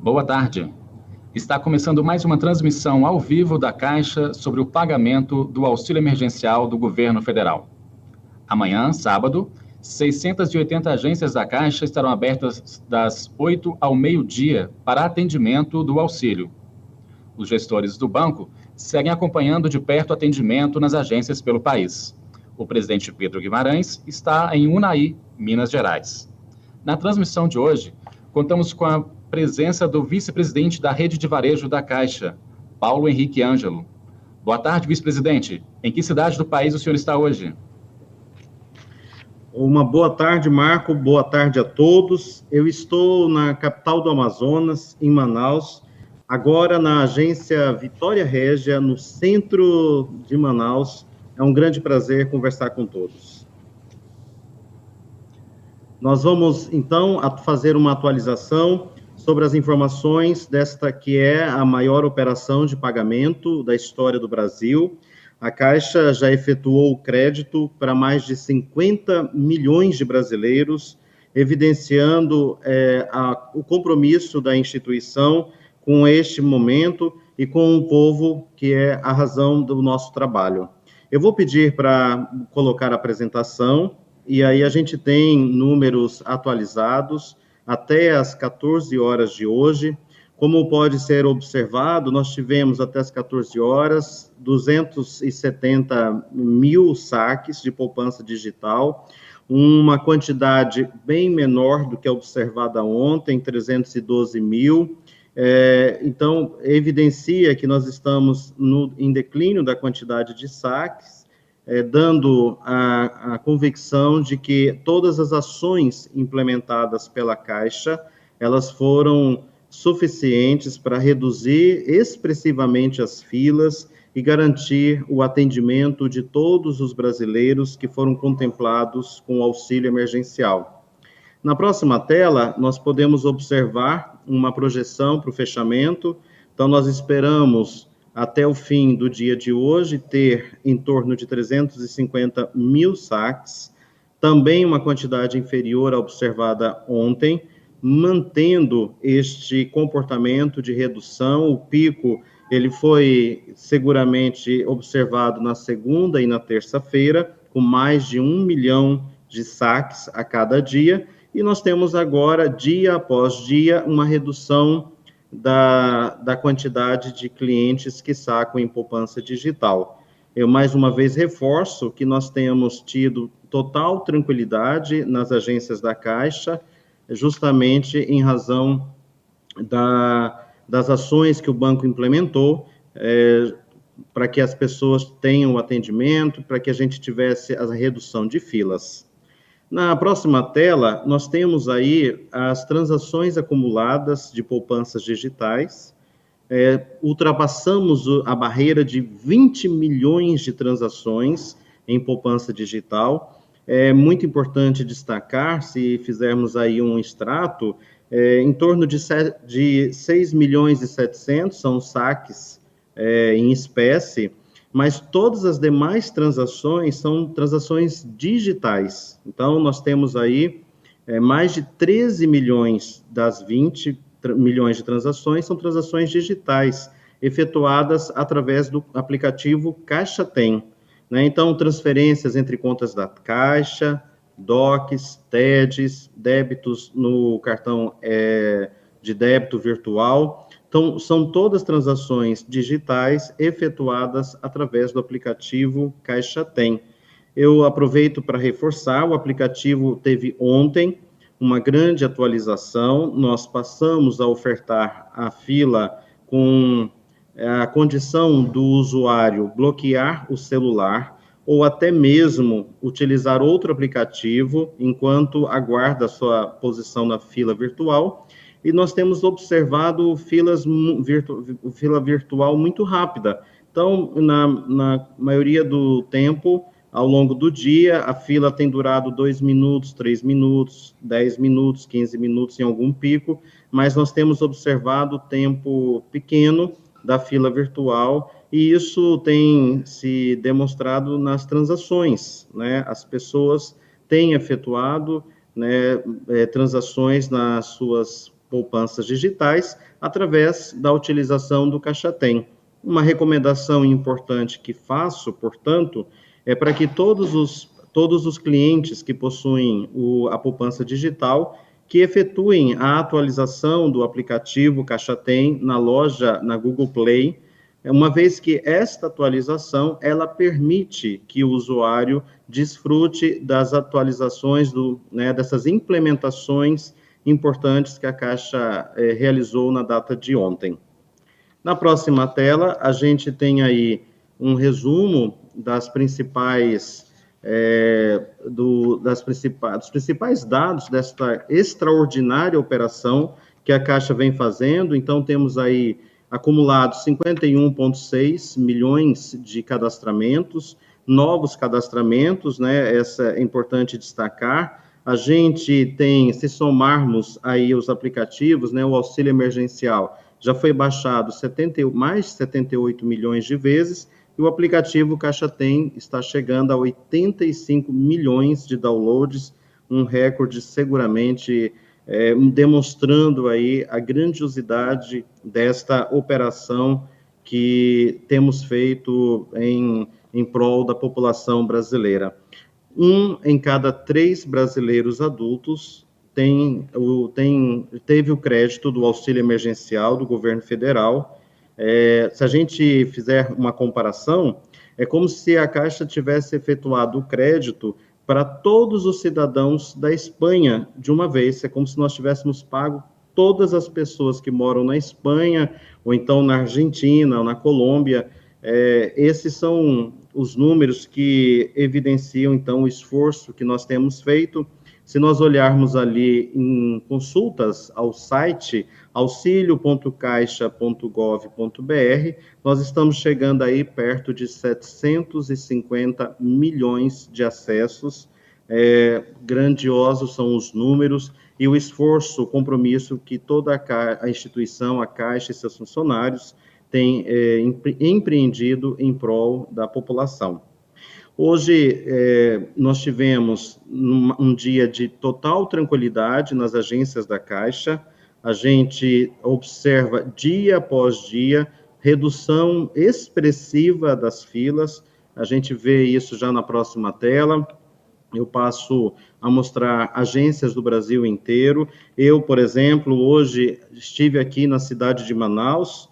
Boa tarde. Está começando mais uma transmissão ao vivo da Caixa sobre o pagamento do auxílio emergencial do governo federal. Amanhã, sábado, 680 agências da Caixa estarão abertas das 8 ao meio-dia para atendimento do auxílio. Os gestores do banco seguem acompanhando de perto o atendimento nas agências pelo país. O presidente Pedro Guimarães está em Unai, Minas Gerais. Na transmissão de hoje, contamos com a presença do vice-presidente da Rede de Varejo da Caixa, Paulo Henrique Ângelo. Boa tarde, vice-presidente. Em que cidade do país o senhor está hoje? Uma boa tarde, Marco. Boa tarde a todos. Eu estou na capital do Amazonas, em Manaus, agora na agência Vitória Régia, no centro de Manaus. É um grande prazer conversar com todos. Nós vamos, então, fazer uma atualização sobre as informações desta que é a maior operação de pagamento da história do Brasil. A Caixa já efetuou o crédito para mais de 50 milhões de brasileiros, evidenciando o compromisso da instituição com este momento e com o povo, que é a razão do nosso trabalho. Eu vou pedir para colocar a apresentação, e aí a gente tem números atualizados até às 14 horas de hoje. Como pode ser observado, nós tivemos até as 14 horas 270 mil saques de poupança digital, uma quantidade bem menor do que a observada ontem, 312 mil. Então, evidencia que nós estamos em declínio da quantidade de saques, dando a convicção de que todas as ações implementadas pela Caixa, elas foram suficientes para reduzir expressivamente as filas e garantir o atendimento de todos os brasileiros que foram contemplados com o auxílio emergencial. Na próxima tela, nós podemos observar uma projeção para o fechamento. Então, nós esperamos, até o fim do dia de hoje, ter em torno de 350 mil saques, também uma quantidade inferior à observada ontem, mantendo este comportamento de redução. O pico, ele foi seguramente observado na segunda e na terça-feira, com mais de 1 milhão de saques a cada dia, e nós temos agora, dia após dia, uma redução da quantidade de clientes que sacam em poupança digital. Eu, mais uma vez, reforço que nós temos tido total tranquilidade nas agências da Caixa, justamente em razão das ações que o banco implementou, para que as pessoas tenham o atendimento, para que a gente tivesse a redução de filas. Na próxima tela, nós temos aí as transações acumuladas de poupanças digitais. Ultrapassamos a barreira de 20 milhões de transações em poupança digital. É muito importante destacar, se fizermos aí um extrato, em torno de 6 milhões e 700 são saques em espécie, mas todas as demais transações são transações digitais. Então, nós temos aí mais de 13 milhões das 20 milhões de transações são transações digitais, efetuadas através do aplicativo Caixa Tem. Então, transferências entre contas da Caixa, DOCs, TEDs, débitos no cartão de débito virtual. Então, são todas transações digitais efetuadas através do aplicativo Caixa Tem. Eu aproveito para reforçar, o aplicativo teve ontem uma grande atualização. Nós passamos a ofertar a fila com a condição do usuário bloquear o celular ou até mesmo utilizar outro aplicativo enquanto aguarda a sua posição na fila virtual. E nós temos observado fila virtual muito rápida. Então, na maioria do tempo, ao longo do dia, a fila tem durado 2 minutos, 3 minutos, 10 minutos, 15 minutos em algum pico, mas nós temos observado tempo pequeno da fila virtual, e isso tem se demonstrado nas transações, né? As pessoas têm efetuado, né, transações nas suas poupanças digitais através da utilização do Caixa Tem. Uma recomendação importante que faço, portanto, é para que todos os clientes que possuem a poupança digital, que efetuem a atualização do aplicativo Caixa Tem na loja, na Google Play, uma vez que esta atualização, ela permite que o usuário desfrute das atualizações, dessas implementações importantes que a Caixa realizou na data de ontem. Na próxima tela, a gente tem aí um resumo dos principais dados desta extraordinária operação que a Caixa vem fazendo. Então, temos aí acumulados 51,6 milhões de cadastramentos, novos cadastramentos, né? Essa é importante destacar. A gente tem, se somarmos aí os aplicativos, né, o auxílio emergencial já foi baixado mais de 78 milhões de vezes, e o aplicativo Caixa Tem está chegando a 85 milhões de downloads, um recorde seguramente demonstrando aí a grandiosidade desta operação que temos feito em prol da população brasileira. 1 em cada 3 brasileiros adultos teve o crédito do auxílio emergencial do governo federal. Se a gente fizer uma comparação, é como se a Caixa tivesse efetuado o crédito para todos os cidadãos da Espanha de uma vez. É como se nós tivéssemos pago todas as pessoas que moram na Espanha, ou então na Argentina, ou na Colômbia. Esses são os números que evidenciam, então, o esforço que nós temos feito. Se nós olharmos ali em consultas ao site auxilio.caixa.gov.br, nós estamos chegando aí perto de 750 milhões de acessos. Grandiosos são os números e o esforço, o compromisso que toda a instituição, a Caixa e seus funcionários têm empreendido em prol da população. Hoje, nós tivemos um dia de total tranquilidade nas agências da Caixa. A gente observa dia após dia redução expressiva das filas. A gente vê isso já na próxima tela. Eu passo a mostrar agências do Brasil inteiro. Eu, por exemplo, hoje estive aqui na cidade de Manaus,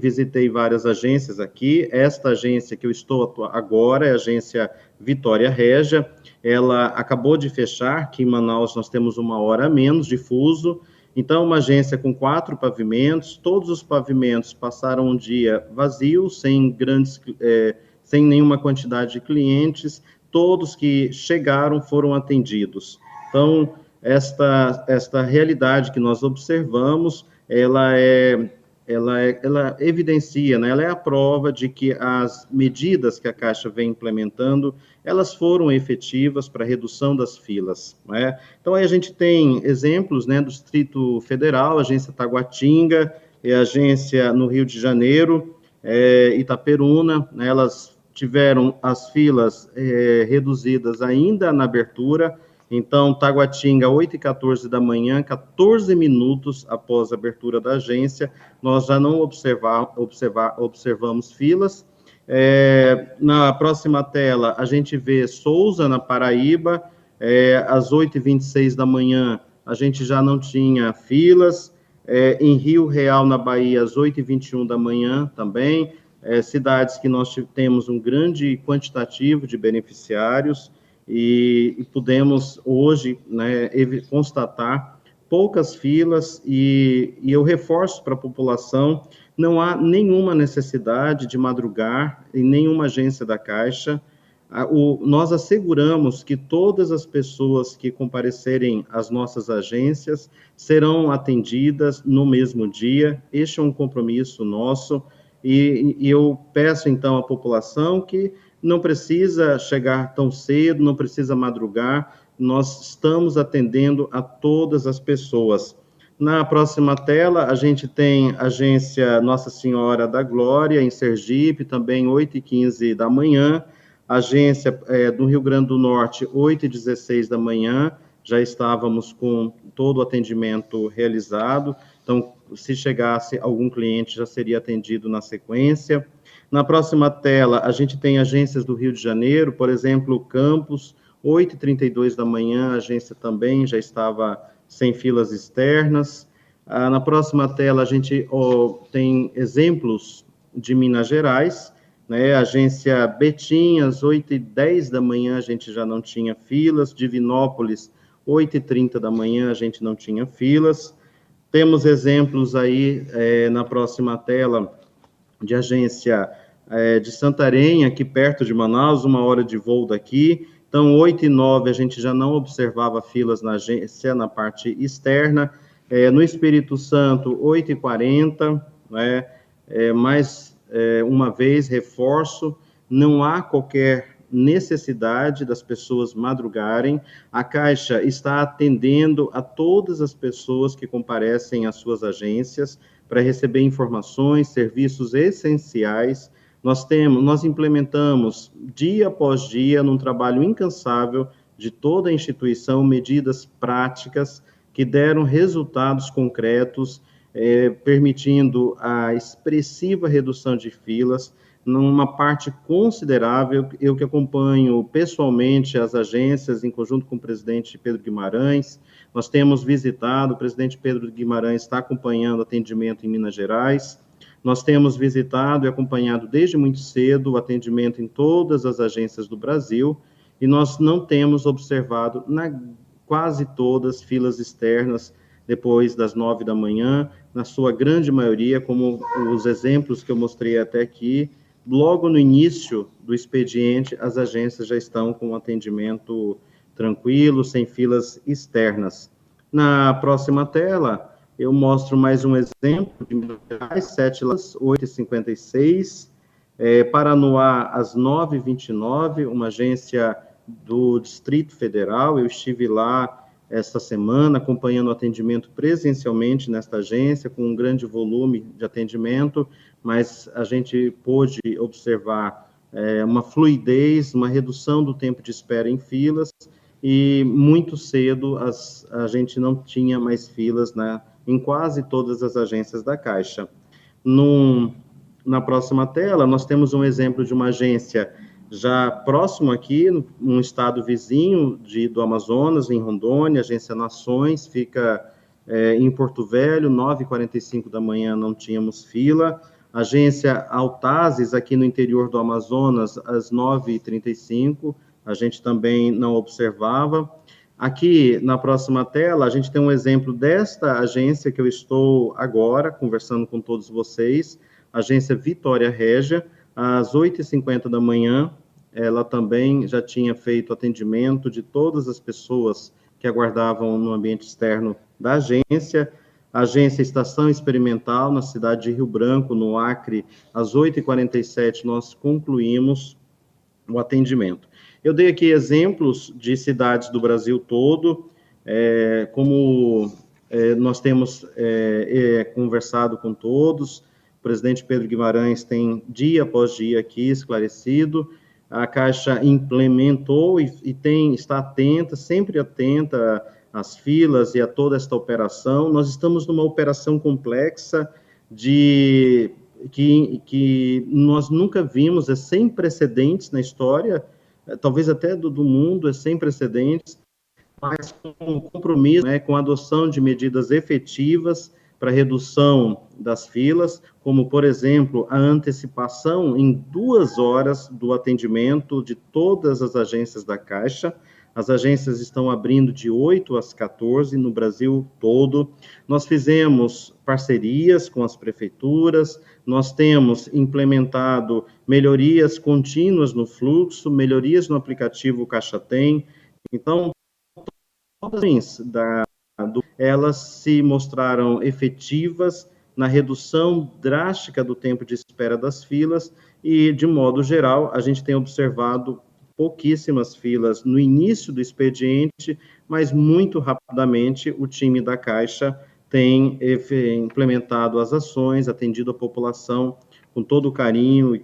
visitei várias agências aqui. Esta agência que eu estou agora é a agência Vitória Régia. Ela acabou de fechar, que em Manaus nós temos 1 hora a menos de fuso. Então, uma agência com 4 pavimentos, todos os pavimentos passaram um dia vazio, sem nenhuma quantidade de clientes, todos que chegaram foram atendidos. Então, esta realidade que nós observamos, ela evidencia, né? Ela é a prova de que as medidas que a Caixa vem implementando, elas foram efetivas para a redução das filas, né? Então, aí a gente tem exemplos, né, do Distrito Federal, a agência Taguatinga, e a agência no Rio de Janeiro, Itaperuna, né? Elas tiveram as filas reduzidas ainda na abertura. Então, Taguatinga, 8h14 da manhã, 14 minutos após a abertura da agência, nós já não observamos filas. Na próxima tela, a gente vê Souza, na Paraíba, às 8h26 da manhã, a gente já não tinha filas. Em Rio Real, na Bahia, às 8h21 da manhã também. Cidades que nós temos um grande quantitativo de beneficiários, e pudemos hoje, né, constatar poucas filas, e eu reforço para a população, não há nenhuma necessidade de madrugar em nenhuma agência da Caixa. Nós asseguramos que todas as pessoas que comparecerem às nossas agências serão atendidas no mesmo dia. Este é um compromisso nosso, e eu peço então à população que não precisa chegar tão cedo, não precisa madrugar, nós estamos atendendo a todas as pessoas. Na próxima tela, a gente tem a agência Nossa Senhora da Glória, em Sergipe, também 8h15 da manhã, agência do Rio Grande do Norte, 8h16 da manhã, já estávamos com todo o atendimento realizado. Então, se chegasse algum cliente, já seria atendido na sequência. Na próxima tela, a gente tem agências do Rio de Janeiro, por exemplo, Campos, 8h32 da manhã, a agência também já estava sem filas externas. Na próxima tela, a gente tem exemplos de Minas Gerais, né? Agência Betinhas, 8h10 da manhã, a gente já não tinha filas. Divinópolis, 8h30 da manhã, a gente não tinha filas. Temos exemplos aí na próxima tela de agência de Santarém, aqui perto de Manaus, 1 hora de voo daqui. Então, 8h09 a gente já não observava filas na agência, na parte externa. No Espírito Santo, 8h40, né? Mais uma vez, reforço, não há qualquer necessidade das pessoas madrugarem. A Caixa está atendendo a todas as pessoas que comparecem às suas agências para receber informações, serviços essenciais. Nós implementamos, dia após dia, num trabalho incansável de toda a instituição, medidas práticas que deram resultados concretos, permitindo a expressiva redução de filas, numa parte considerável. Eu que acompanho pessoalmente as agências, em conjunto com o presidente Pedro Guimarães, nós temos visitado, o presidente Pedro Guimarães está acompanhando atendimento em Minas Gerais, nós temos visitado e acompanhado desde muito cedo o atendimento em todas as agências do Brasil, e nós não temos observado quase todas filas externas depois das 9 da manhã, na sua grande maioria, como os exemplos que eu mostrei até aqui, logo no início do expediente, as agências já estão com um atendimento tranquilo, sem filas externas. Na próxima tela, eu mostro mais um exemplo de Minas Gerais, 8h56, Paranoá, às 9h29, uma agência do Distrito Federal. Eu estive lá esta semana, acompanhando o atendimento presencialmente nesta agência, com um grande volume de atendimento, mas a gente pôde observar uma fluidez, uma redução do tempo de espera em filas, e muito cedo a gente não tinha mais filas em quase todas as agências da Caixa. Na próxima tela, nós temos um exemplo de uma agência já próximo aqui, num estado vizinho do Amazonas, em Rondônia, agência Nações, fica em Porto Velho, 9h45 da manhã não tínhamos fila. Agência Altazes, aqui no interior do Amazonas, às 9h35, a gente também não observava. Aqui, na próxima tela, a gente tem um exemplo desta agência que eu estou agora conversando com todos vocês, agência Vitória Régia, às 8h50 da manhã, ela também já tinha feito atendimento de todas as pessoas que aguardavam no ambiente externo da agência. A agência Estação Experimental, na cidade de Rio Branco, no Acre, às 8h47, nós concluímos o atendimento. Eu dei aqui exemplos de cidades do Brasil todo, como nós temos conversado com todos, o presidente Pedro Guimarães tem, dia após dia, aqui esclarecido. A Caixa implementou e está atenta, sempre atenta às filas e a toda esta operação. Nós estamos numa operação complexa que nós nunca vimos, é sem precedentes na história, talvez até do mundo, é sem precedentes, mas com compromisso, com a adoção de medidas efetivas para redução das filas, como, por exemplo, a antecipação em 2 horas do atendimento de todas as agências da Caixa. As agências estão abrindo de 8 às 14 no Brasil todo. Nós fizemos parcerias com as prefeituras, nós temos implementado melhorias contínuas no fluxo, melhorias no aplicativo Caixa Tem. Então, todas elas se mostraram efetivas na redução drástica do tempo de espera das filas e, de modo geral, a gente tem observado pouquíssimas filas no início do expediente, mas muito rapidamente o time da Caixa tem implementado as ações, atendido a população com todo o carinho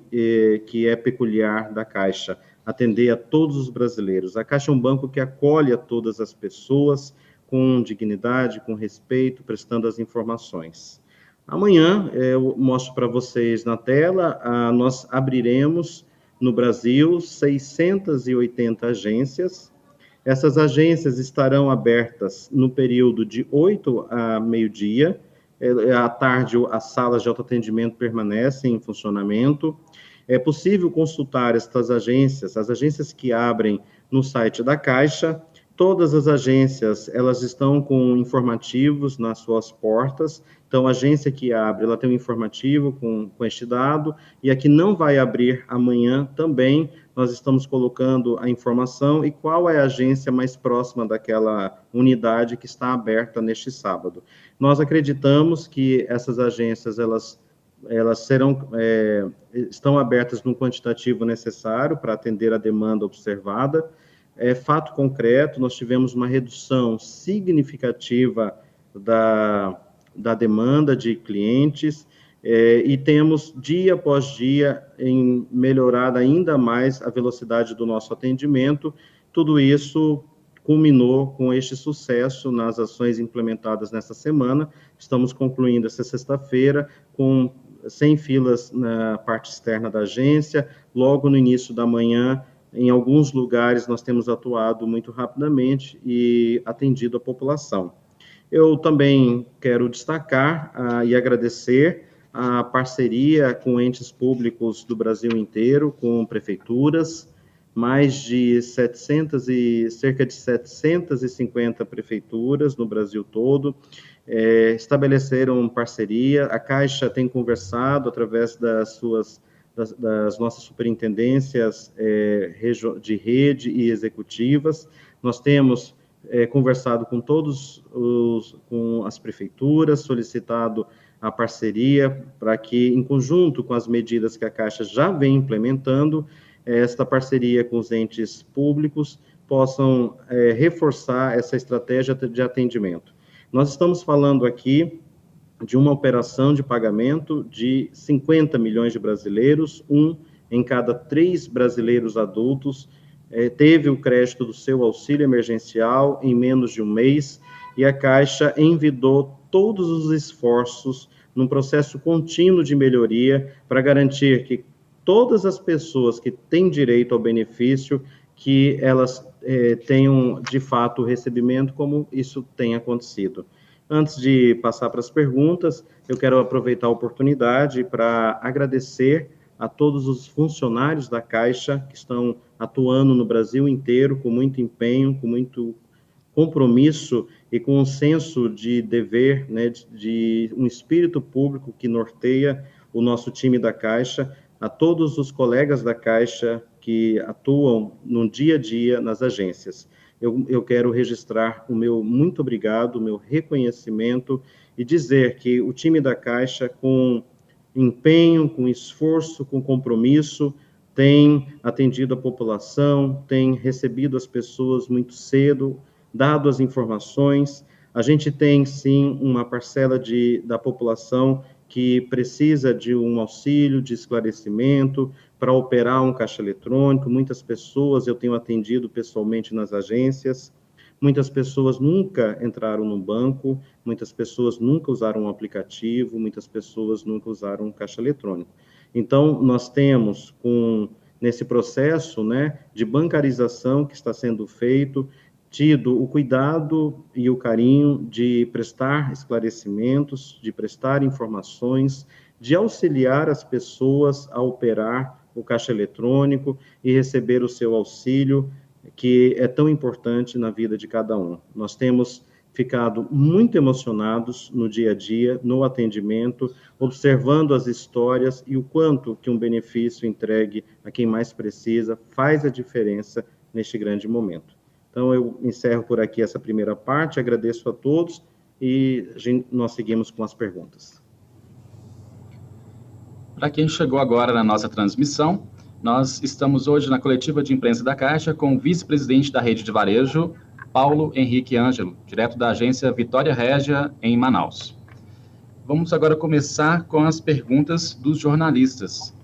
que é peculiar da Caixa, atender a todos os brasileiros. A Caixa é um banco que acolhe a todas as pessoas com dignidade, com respeito, prestando as informações. Amanhã, eu mostro para vocês na tela, nós abriremos no Brasil 680 agências. Essas agências estarão abertas no período de 8 a meio-dia. À tarde, as salas de autoatendimento permanecem em funcionamento. É possível consultar estas agências, as agências que abrem no site da Caixa. Todas as agências, elas estão com informativos nas suas portas. Então, a agência que abre, ela tem um informativo com este dado, e a que não vai abrir amanhã também, nós estamos colocando a informação e qual é a agência mais próxima daquela unidade que está aberta neste sábado. Nós acreditamos que essas agências, elas estão abertas no quantitativo necessário para atender a demanda observada. É fato concreto, nós tivemos uma redução significativa da demanda de clientes, e temos, dia após dia, em melhorado ainda mais a velocidade do nosso atendimento. Tudo isso culminou com este sucesso nas ações implementadas nesta semana. Estamos concluindo essa sexta-feira com 100 filas na parte externa da agência. Logo no início da manhã, em alguns lugares, nós temos atuado muito rapidamente e atendido a população. Eu também quero destacar e agradecer a parceria com entes públicos do Brasil inteiro, com prefeituras, cerca de 750 prefeituras no Brasil todo, estabeleceram parceria. A Caixa tem conversado através das nossas superintendências de rede e executivas. Nós temos conversado com com as prefeituras, solicitado a parceria para que, em conjunto com as medidas que a Caixa já vem implementando, esta parceria com os entes públicos possam reforçar essa estratégia de atendimento. Nós estamos falando aqui de uma operação de pagamento de 50 milhões de brasileiros, 1 em cada 3 brasileiros adultos teve o crédito do seu auxílio emergencial em menos de um mês, e a Caixa envidou todos os esforços num processo contínuo de melhoria para garantir que todas as pessoas que têm direito ao benefício, que elas tenham, de fato, o recebimento, como isso tem acontecido. Antes de passar para as perguntas, eu quero aproveitar a oportunidade para agradecer a todos os funcionários da Caixa que estão atuando no Brasil inteiro com muito empenho, com muito compromisso e com um senso de dever, né, de um espírito público que norteia o nosso time da Caixa, a todos os colegas da Caixa que atuam no dia a dia nas agências. Eu quero registrar o meu muito obrigado, o meu reconhecimento e dizer que o time da Caixa, com empenho, com esforço, com compromisso, tem atendido a população, tem recebido as pessoas muito cedo, dado as informações. A gente tem, sim, uma parcela da população que precisa de um auxílio, de esclarecimento, para operar um caixa eletrônico. Muitas pessoas eu tenho atendido pessoalmente nas agências, muitas pessoas nunca entraram no banco, muitas pessoas nunca usaram um aplicativo, muitas pessoas nunca usaram um caixa eletrônico. Então, nós temos, nesse processo, né, de bancarização que está sendo feito, tido o cuidado e o carinho de prestar esclarecimentos, de prestar informações, de auxiliar as pessoas a operar o caixa eletrônico e receber o seu auxílio, que é tão importante na vida de cada um. Nós temos ficado muito emocionados no dia a dia, no atendimento, observando as histórias e o quanto que um benefício entregue a quem mais precisa faz a diferença neste grande momento. Então, eu encerro por aqui essa primeira parte, agradeço a todos e nós seguimos com as perguntas. Para quem chegou agora na nossa transmissão, nós estamos hoje na coletiva de imprensa da Caixa com o vice-presidente da rede de varejo, Paulo Henrique Ângelo, direto da agência Vitória Régia, em Manaus. Vamos agora começar com as perguntas dos jornalistas.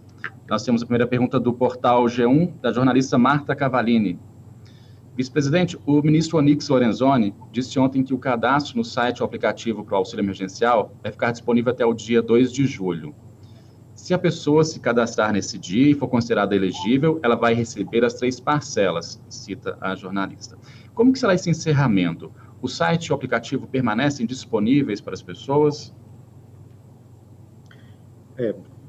Nós temos a primeira pergunta do portal G1, da jornalista Marta Cavalini. Vice-presidente, o ministro Onyx Lorenzoni disse ontem que o cadastro no site ou aplicativo para o auxílio emergencial vai ficar disponível até o dia 2 de julho. Se a pessoa se cadastrar nesse dia e for considerada elegível, ela vai receber as 3 parcelas, cita a jornalista. Como que será esse encerramento? O site e o aplicativo permanecem disponíveis para as pessoas?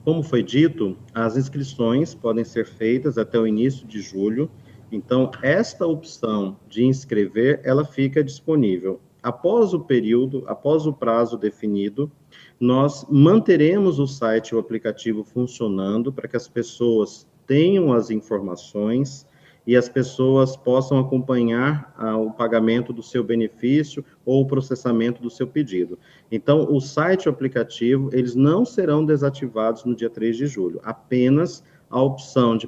Como foi dito, as inscrições podem ser feitas até o início de julho. Então, esta opção de inscrever, ela fica disponível. Após o período, após o prazo definido, nós manteremos o site e o aplicativo funcionando para que as pessoas tenham as informações e as pessoas possam acompanhar o pagamento do seu benefício ou o processamento do seu pedido. Então, o site e o aplicativo, eles não serão desativados no dia 3 de julho, apenas a opção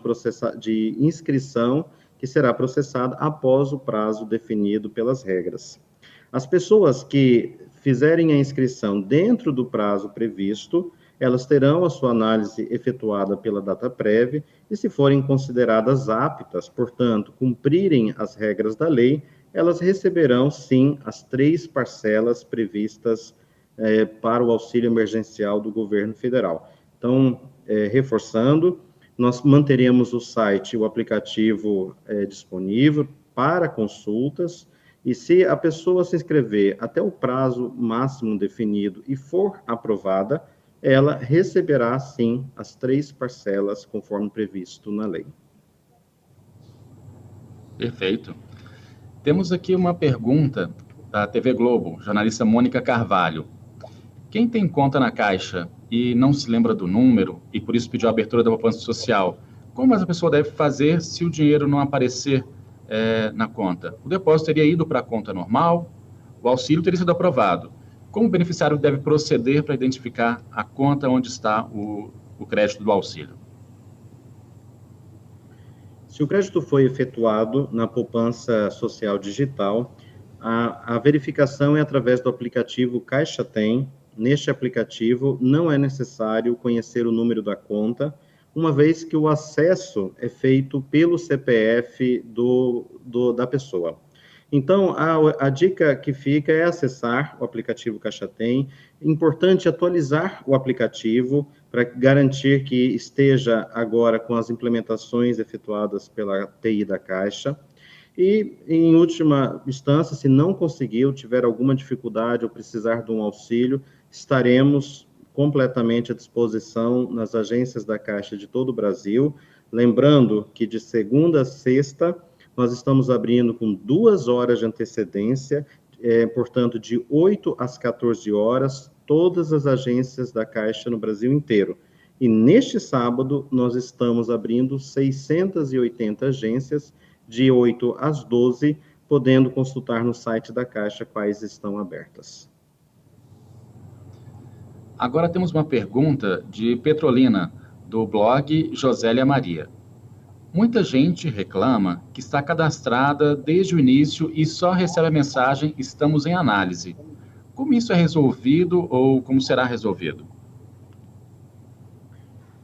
de inscrição que será processada após o prazo definido pelas regras. As pessoas que fizerem a inscrição dentro do prazo previsto, elas terão a sua análise efetuada pela DataPrev e, se forem consideradas aptas, portanto, cumprirem as regras da lei, elas receberão, sim, as 3 parcelas previstas para o auxílio emergencial do governo federal. Então, reforçando, nós manteremos o site e o aplicativo disponível para consultas, e se a pessoa se inscrever até o prazo máximo definido e for aprovada, ela receberá, sim, as 3 parcelas conforme previsto na lei. Perfeito. Temos aqui uma pergunta da TV Globo, jornalista Mônica Carvalho. Quem tem conta na Caixa e não se lembra do número e por isso pediu a abertura da poupança social, como essa pessoa deve fazer se o dinheiro não aparecer na conta? O depósito teria ido para a conta normal, o auxílio teria sido aprovado. Como o beneficiário deve proceder para identificar a conta onde está o crédito do auxílio? Se o crédito foi efetuado na poupança social digital, a verificação é através do aplicativo Caixa Tem. Neste aplicativo, não é necessário conhecer o número da conta, uma vez que o acesso é feito pelo CPF da pessoa. Então, a dica que fica é acessar o aplicativo Caixa Tem. Importante atualizar o aplicativo para garantir que esteja agora com as implementações efetuadas pela TI da Caixa. E, em última instância, se não conseguiu, tiver alguma dificuldade ou precisar de um auxílio, estaremos completamente à disposição nas agências da Caixa de todo o Brasil. Lembrando que de segunda a sexta, nós estamos abrindo com 2 horas de antecedência, portanto, de 8 às 14 horas, todas as agências da Caixa no Brasil inteiro. E neste sábado, nós estamos abrindo 680 agências, de 8 às 12, podendo consultar no site da Caixa quais estão abertas. Agora temos uma pergunta de Petrolina, do blog Josélia Maria. Muita gente reclama que está cadastrada desde o início e só recebe a mensagem "estamos em análise". Como isso é resolvido ou como será resolvido?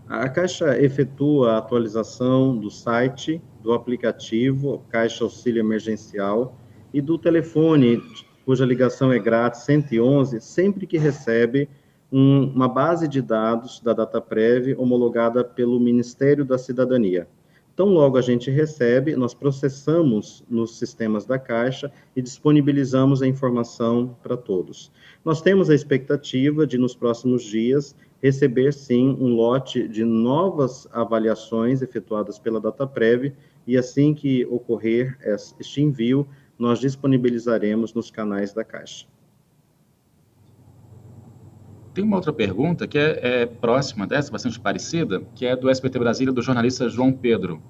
A Caixa efetua a atualização do site, do aplicativo Caixa Auxílio Emergencial e do telefone, cuja ligação é grátis, 111, sempre que recebe uma base de dados da DataPrev homologada pelo Ministério da Cidadania. Então, logo a gente recebe, nós processamos nos sistemas da Caixa e disponibilizamos a informação para todos. Nós temos a expectativa de, nos próximos dias, receber, sim, um lote de novas avaliações efetuadas pela DataPrev, e assim que ocorrer este envio, nós disponibilizaremos nos canais da Caixa. Tem uma outra pergunta que é próxima dessa, bastante parecida, que é do SBT Brasília, do jornalista João Pedro.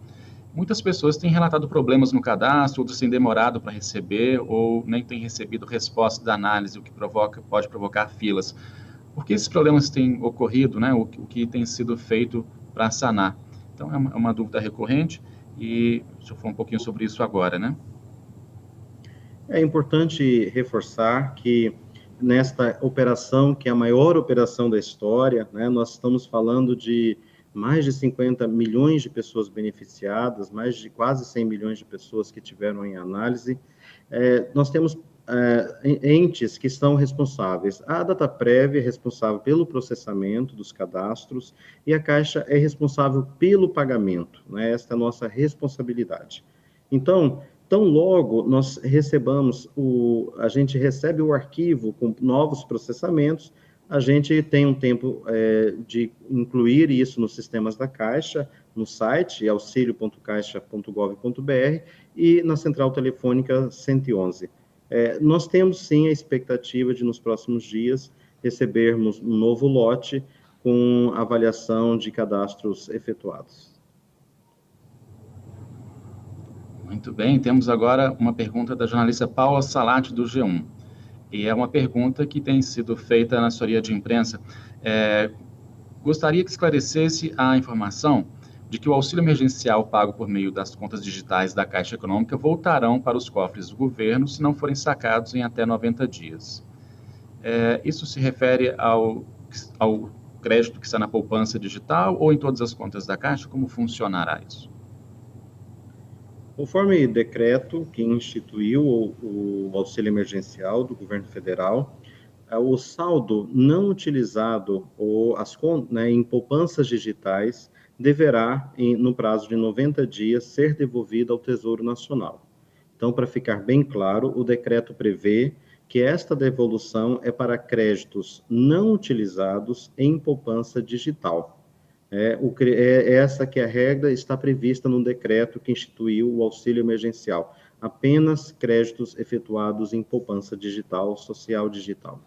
Muitas pessoas têm relatado problemas no cadastro, outros têm demorado para receber ou nem têm recebido resposta da análise, o que pode provocar filas. Por que esses problemas têm ocorrido, né? O que tem sido feito para sanar? Então, é uma dúvida recorrente e deixa eu falar um pouquinho sobre isso agora, né? É importante reforçar que nesta operação, que é a maior operação da história, né, nós estamos falando de mais de 50 milhões de pessoas beneficiadas, mais de quase 100 milhões de pessoas que tiveram em análise. Nós temos entes que estão responsáveis. A Dataprev é responsável pelo processamento dos cadastros e a Caixa é responsável pelo pagamento, né? Esta é a nossa responsabilidade. Então, tão logo nós a gente recebe o arquivo com novos processamentos, a gente tem um tempo de incluir isso nos sistemas da Caixa, no site auxilio.caixa.gov.br e na central telefônica 111. Nós temos, sim, a expectativa de, nos próximos dias, recebermos um novo lote com avaliação de cadastros efetuados. Muito bem, temos agora uma pergunta da jornalista Paula Salati, do G1. E é uma pergunta que tem sido feita na assessoria de imprensa. Gostaria que esclarecesse a informação de que o auxílio emergencial pago por meio das contas digitais da Caixa Econômica voltarão para os cofres do governo se não forem sacados em até 90 dias. Isso se refere ao crédito que está na poupança digital ou em todas as contas da Caixa? Como funcionará isso? Conforme decreto que instituiu o auxílio emergencial do governo federal, o saldo não utilizado em poupanças digitais deverá, no prazo de 90 dias, ser devolvido ao Tesouro Nacional. Então, para ficar bem claro, o decreto prevê que esta devolução é para créditos não utilizados em poupança digital. Essa que é a regra, está prevista no decreto que instituiu o auxílio emergencial. Apenas créditos efetuados em poupança digital, social digital.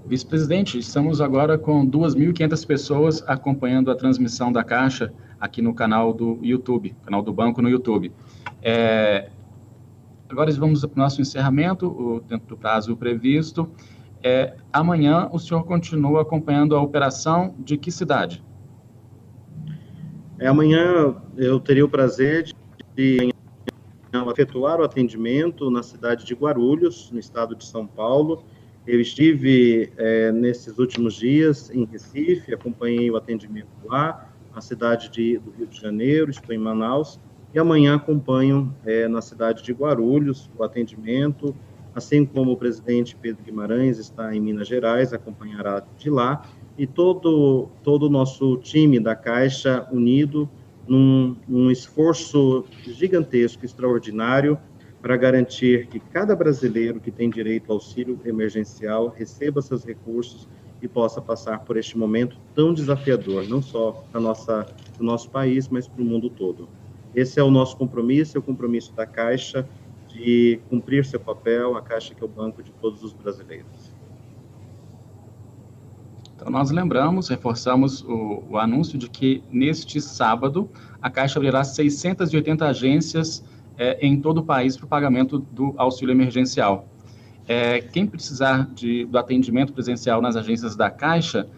Vice-presidente, estamos agora com 2.500 pessoas acompanhando a transmissão da Caixa aqui no canal do YouTube, canal do banco no YouTube. Agora vamos para o nosso encerramento, dentro do prazo previsto. Amanhã o senhor continua acompanhando a operação de que cidade? Amanhã eu teria o prazer de efetuar o atendimento na cidade de Guarulhos, no estado de São Paulo. Eu estive nesses últimos dias em Recife, acompanhei o atendimento lá, na cidade do Rio de Janeiro, estou em Manaus, e amanhã acompanho na cidade de Guarulhos o atendimento, assim como o presidente Pedro Guimarães está em Minas Gerais, acompanhará de lá, e todo o nosso time da Caixa unido num esforço gigantesco, extraordinário, para garantir que cada brasileiro que tem direito ao auxílio emergencial receba seus recursos e possa passar por este momento tão desafiador, não só do nosso país, mas para o mundo todo. Esse é o nosso compromisso, é o compromisso da Caixa, de cumprir seu papel, a Caixa que é o banco de todos os brasileiros. Então, nós reforçamos o anúncio de que neste sábado a Caixa abrirá 680 agências em todo o país para o pagamento do auxílio emergencial. Quem precisar do atendimento presencial nas agências da Caixa,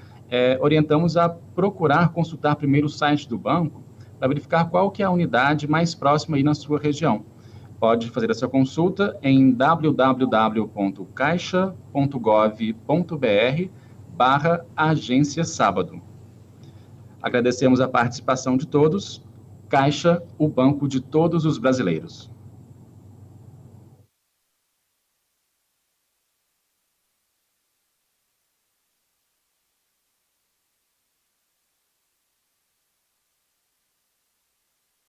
orientamos a procurar consultar primeiro o site do banco para verificar qual que é a unidade mais próxima aí na sua região. Pode fazer a sua consulta em www.caixa.gov.br/agência sábado. Agradecemos a participação de todos. Caixa, o banco de todos os brasileiros.